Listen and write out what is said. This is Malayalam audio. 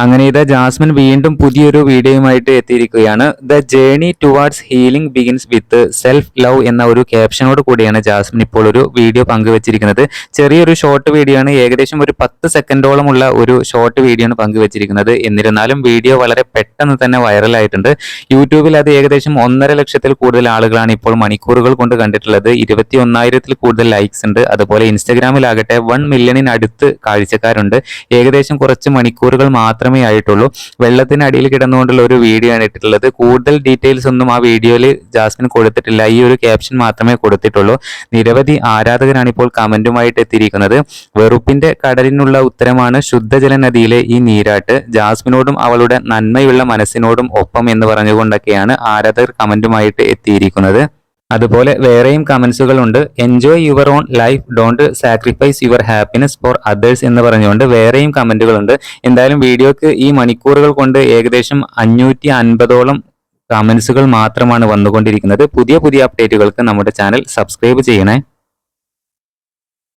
അങ്ങനെ ഇതാ ജാസ്മിൻ വീണ്ടും പുതിയൊരു വീഡിയോയുമായിട്ട് എത്തിയിരിക്കുകയാണ്. The journey towards healing begins with self love എന്ന ഒരു ക്യാപ്ഷനോട് കൂടിയാണ് ജാസ്മിൻ ഇപ്പോൾ ഒരു വീഡിയോ പങ്കുവച്ചിരിക്കുന്നത്. ചെറിയൊരു ഷോർട്ട് വീഡിയോ ആണ്, ഏകദേശം ഒരു 10 സെക്കൻഡോളമുള്ള ഒരു ഷോർട്ട് വീഡിയോ ആണ് പങ്കുവച്ചിരിക്കുന്നത്. എന്നിരുന്നാലും വീഡിയോ വളരെ പെട്ടെന്ന് തന്നെ വൈറലായിട്ടുണ്ട്. യൂട്യൂബിൽ അത് ഏകദേശം 1.5 ലക്ഷത്തിൽ കൂടുതൽ ആളുകളാണ് ഇപ്പോൾ മണിക്കൂറുകൾ കൊണ്ട് കണ്ടിട്ടുള്ളത്. 21,000-ൽ കൂടുതൽ ലൈക്സ് ഉണ്ട്. അതുപോലെ ഇൻസ്റ്റഗ്രാമിലാകട്ടെ 1 മില്യണിനടുത്ത് കാഴ്ചക്കാരുണ്ട്. ഏകദേശം കുറച്ച് മണിക്കൂറുകൾ മാത്രമേ ആയിട്ടുള്ളൂ. വെള്ളത്തിനടിയിൽ കിടന്നുകൊണ്ടുള്ള ഒരു വീഡിയോ ആണ് ഇട്ടിട്ടുള്ളത്. കൂടുതൽ ഡീറ്റെയിൽസ് ഒന്നും ആ വീഡിയോയിൽ ജാസ്മിൻ കൊടുത്തിട്ടില്ല. ഈ ഒരു ക്യാപ്ഷൻ മാത്രമേ കൊടുത്തിട്ടുള്ളൂ. നിരവധി ആരാധകരാണ് ഇപ്പോൾ കമന്റുമായിട്ട് എത്തിയിരിക്കുന്നത്. വെറുപ്പിന്റെ കടലിനുള്ള ഉത്തരമാണ് ശുദ്ധജല നദിയിലെ ഈ നീരാട്ട്. ജാസ്മിനോടും അവളുടെ നന്മയുള്ള മനസ്സിനോടും ഒപ്പം എന്ന് പറഞ്ഞുകൊണ്ടൊക്കെയാണ് ആരാധകർ കമന്റുമായിട്ട് എത്തിയിരിക്കുന്നത്. അതുപോലെ വേറെയും കമന്റ്സുകൾ ഉണ്ട്. Enjoy your own life, don't sacrifice your happiness for others എന്ന് പറഞ്ഞുകൊണ്ട് വേറെയും കമന്റുകളുണ്ട്. എന്തായാലും വീഡിയോക്ക് ഈ മണിക്കൂറുകൾ കൊണ്ട് ഏകദേശം 550ഓളം കമന്റ്സുകൾ മാത്രമാണ് വന്നുകൊണ്ടിരിക്കുന്നത്. പുതിയ അപ്ഡേറ്റുകൾക്ക് നമ്മുടെ ചാനൽ സബ്സ്ക്രൈബ് ചെയ്യണേ.